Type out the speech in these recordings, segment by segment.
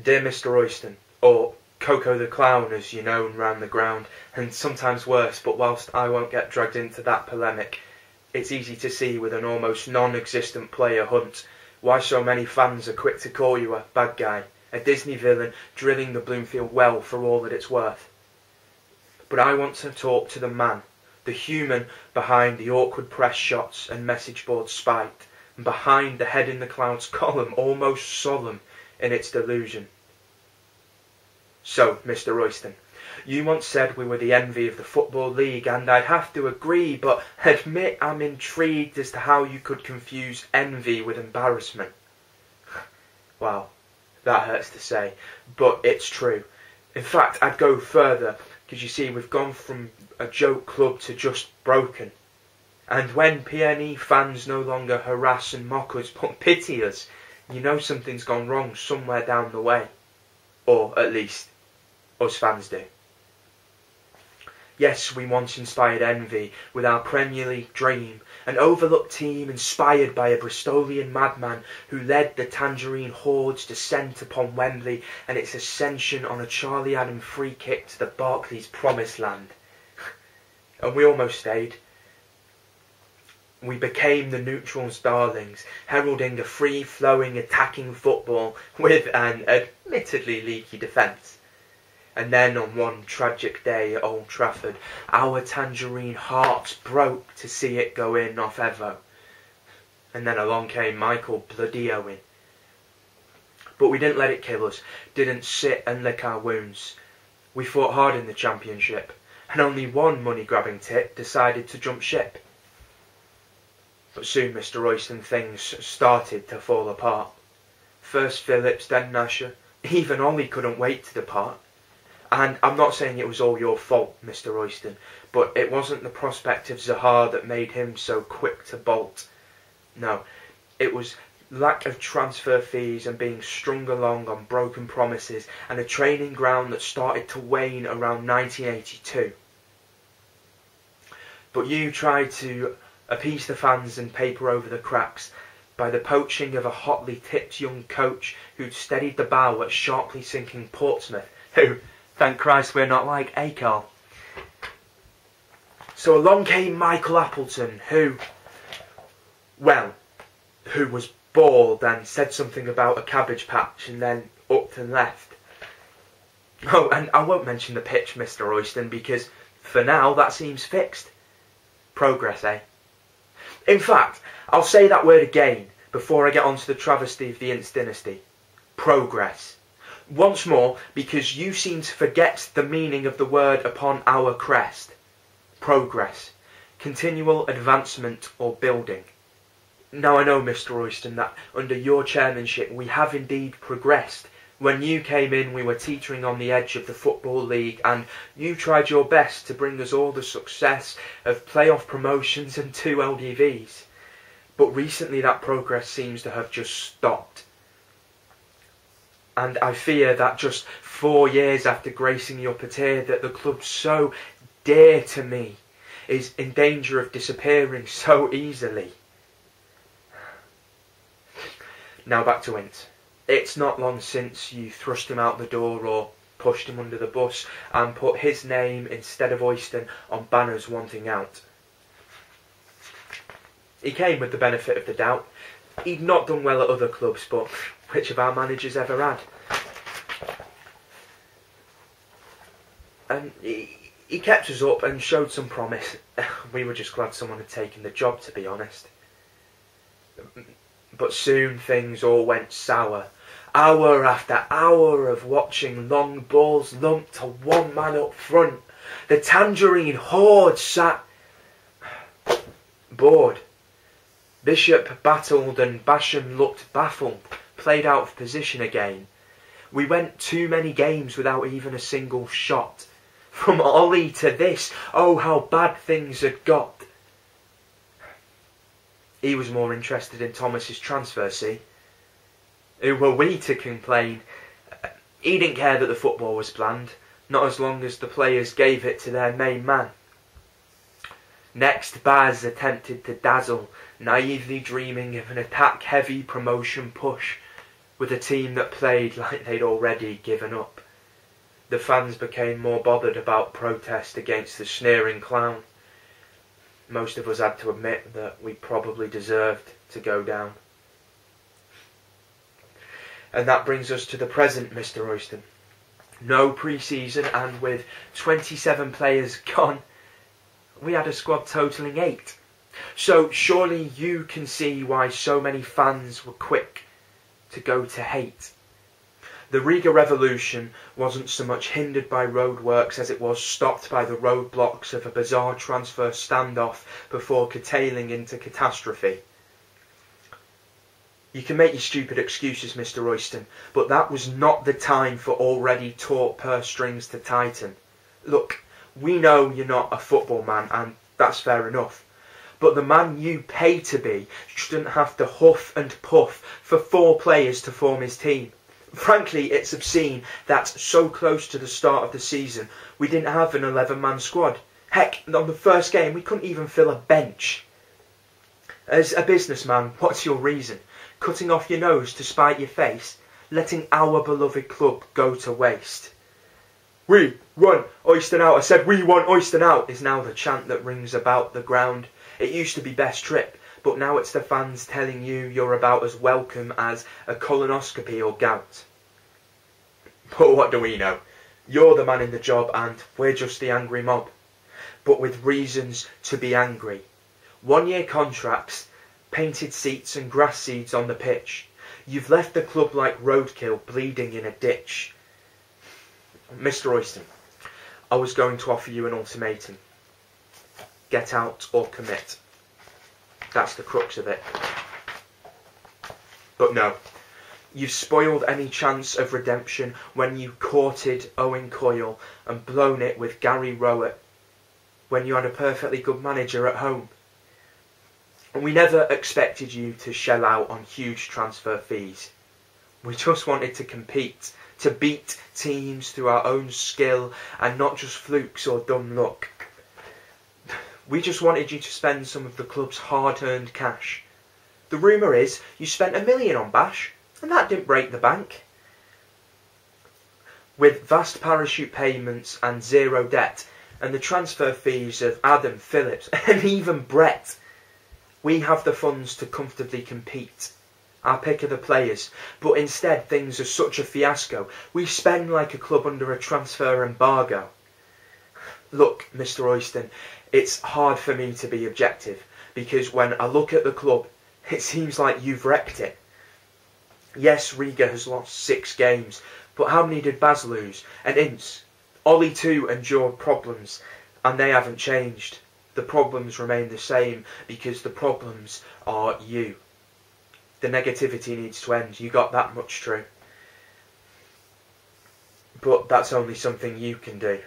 Dear Mr Oyston, or Coco the Clown as you're known round the ground, and sometimes worse, but whilst I won't get dragged into that polemic, it's easy to see with an almost non-existent player hunt why so many fans are quick to call you a bad guy, a Disney villain drilling the Bloomfield well for all that it's worth. But I want to talk to the man, the human behind the awkward press shots and message board spite, and behind the head in the clouds column almost solemn in its delusion. So, Mr Oyston, you once said we were the envy of the Football League, and I'd have to agree, but admit I'm intrigued as to how you could confuse envy with embarrassment. Wow, that hurts to say, but it's true. In fact, I'd go further, because you see, we've gone from a joke club to just broken. And when PNE fans no longer harass and mock us, but pity us, you know something's gone wrong somewhere down the way. Or, at least, us fans do. Yes, we once inspired envy with our Premier League dream, an overlooked team inspired by a Bristolian madman who led the Tangerine Horde's descent upon Wembley and its ascension on a Charlie Adam free kick to the Barclays promised land. And we almost stayed. We became the neutrals' darlings, heralding a free-flowing attacking football with an admittedly leaky defence. And then on one tragic day at Old Trafford, our Tangerine hearts broke to see it go in off Evo. And then along came Michael Bloody Owen. But we didn't let it kill us, didn't sit and lick our wounds. We fought hard in the Championship, and only one money-grabbing tit decided to jump ship. But soon, Mr Oyston, things started to fall apart. First Phillips, then Nasher. Even Ollie couldn't wait to depart. And I'm not saying it was all your fault, Mr Oyston, but it wasn't the prospect of Zahar that made him so quick to bolt. No, it was lack of transfer fees and being strung along on broken promises and a training ground that started to wane around 1982. But you tried to appease the fans and paper over the cracks by the poaching of a hotly tipped young coach who'd steadied the bow at sharply sinking Portsmouth, who, thank Christ we're not like Carl. So along came Michael Appleton, who was bald and said something about a cabbage patch and then upped and left. Oh, and I won't mention the pitch, Mr Oyston, because for now that seems fixed. Progress, eh? In fact, I'll say that word again before I get on to the travesty of the Ince dynasty. Progress. Once more, because you seem to forget the meaning of the word upon our crest. Progress. Continual advancement or building. Now I know, Mr Oyston, that under your chairmanship we have indeed progressed. When you came in we were teetering on the edge of the Football League and you tried your best to bring us all the success of playoff promotions and 2 LDVs. But recently that progress seems to have just stopped. And I fear that just 4 years after gracing your patir that the club so dear to me is in danger of disappearing so easily. Now back to Ince. It's not long since you thrust him out the door or pushed him under the bus and put his name instead of Oyston on banners wanting out. He came with the benefit of the doubt. He'd not done well at other clubs, but which of our managers ever had? And he kept us up and showed some promise. We were just glad someone had taken the job, to be honest. But soon things all went sour. Hour after hour of watching long balls lumped to one man up front. The Tangerine Horde sat bored. Bishop battled and Basham looked baffled, played out of position again. We went too many games without even a single shot. From Ollie to this, oh how bad things had got. He was more interested in Thomas's transfer, see? Who were we to complain? He didn't care that the football was planned, not as long as the players gave it to their main man. Next, Baz attempted to dazzle, naively dreaming of an attack-heavy promotion push, with a team that played like they'd already given up. The fans became more bothered about protest against the sneering clown. Most of us had to admit that we probably deserved to go down. And that brings us to the present, Mr Oyston. No pre-season, and with 27 players gone, we had a squad totalling 8. So surely you can see why so many fans were quick to go to hate. The Riga revolution wasn't so much hindered by roadworks as it was stopped by the roadblocks of a bizarre transfer standoff before curtailing into catastrophe. You can make your stupid excuses, Mr Oyston, but that was not the time for already taut purse strings to tighten. Look, we know you're not a football man, and that's fair enough. But the man you pay to be shouldn't have to huff and puff for 4 players to form his team. Frankly, it's obscene that so close to the start of the season we didn't have an 11-man squad. Heck, on the first game we couldn't even fill a bench. As a businessman, what's your reason? Cutting off your nose to spite your face? Letting our beloved club go to waste? "We want Oyston out," I said, "we want Oyston out," is now the chant that rings about the ground. It used to be best trip, but now it's the fans telling you you're about as welcome as a colonoscopy or gout. But what do we know? You're the man in the job and we're just the angry mob. But with reasons to be angry. 1-year contracts, painted seats and grass seeds on the pitch. You've left the club like roadkill bleeding in a ditch. Mr Oyston, I was going to offer you an ultimatum. Get out or commit. That's the crux of it. But no, you've spoiled any chance of redemption when you courted Owen Coyle and blown it with Gary Rowett when you had a perfectly good manager at home. And we never expected you to shell out on huge transfer fees. We just wanted to compete, to beat teams through our own skill and not just flukes or dumb luck. We just wanted you to spend some of the club's hard-earned cash. The rumour is you spent $1 million on Bash, and that didn't break the bank. With vast parachute payments and zero debt, and the transfer fees of Adam, Phillips, and even Brett, we have the funds to comfortably compete. Our pick of the players, but instead things are such a fiasco. We spend like a club under a transfer embargo. Look, Mr Oyston, it's hard for me to be objective, because when I look at the club, it seems like you've wrecked it. Yes, Riga has lost 6 games, but how many did Baz lose? And Ince? Ollie too endured problems, and they haven't changed. The problems remain the same, because the problems are you. The negativity needs to end, you got that much true. But that's only something you can do.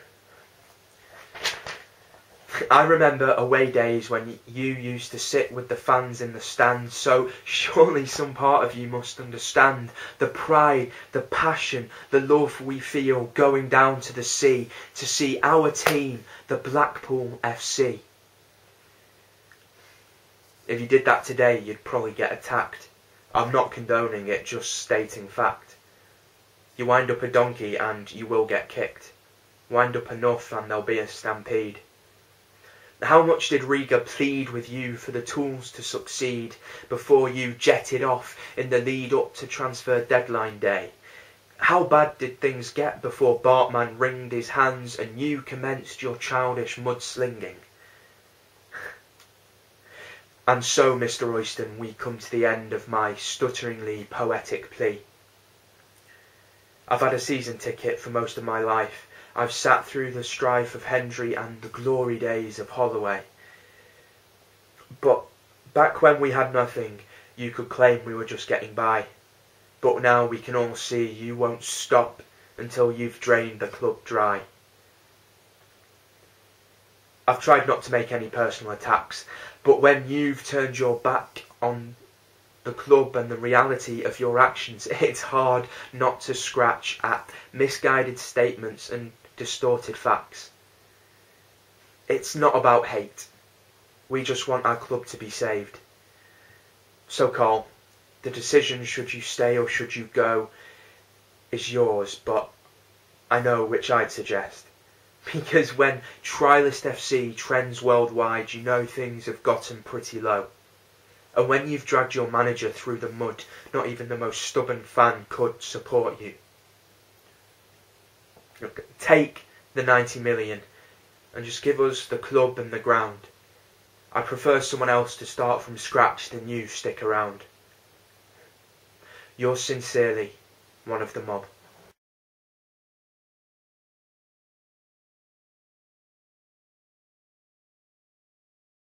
I remember away days when you used to sit with the fans in the stand, so surely some part of you must understand the pride, the passion, the love we feel going down to the sea to see our team, the Blackpool FC. If you did that today, you'd probably get attacked. I'm not condoning it, just stating fact. You wind up a donkey and you will get kicked. Wind up enough and there'll be a stampede. How much did Riga plead with you for the tools to succeed before you jetted off in the lead up to transfer deadline day? How bad did things get before Bartman wringed his hands and you commenced your childish mudslinging? And so, Mr Oyston, we come to the end of my stutteringly poetic plea. I've had a season ticket for most of my life. I've sat through the strife of Hendry and the glory days of Holloway. But back when we had nothing, you could claim we were just getting by. But now we can all see you won't stop until you've drained the club dry. I've tried not to make any personal attacks, but when you've turned your back on the club and the reality of your actions, it's hard not to scratch at misguided statements and distorted facts. It's not about hate. We just want our club to be saved. So Carl, The decision, should you stay or should you go, is yours, but I know which I'd suggest. Because when Trialist FC trends worldwide, you know things have gotten pretty low. And when you've dragged your manager through the mud, not even the most stubborn fan could support you. Look, take the 90 million and just give us the club and the ground. I prefer someone else to start from scratch than you stick around. Yours sincerely, one of the mob.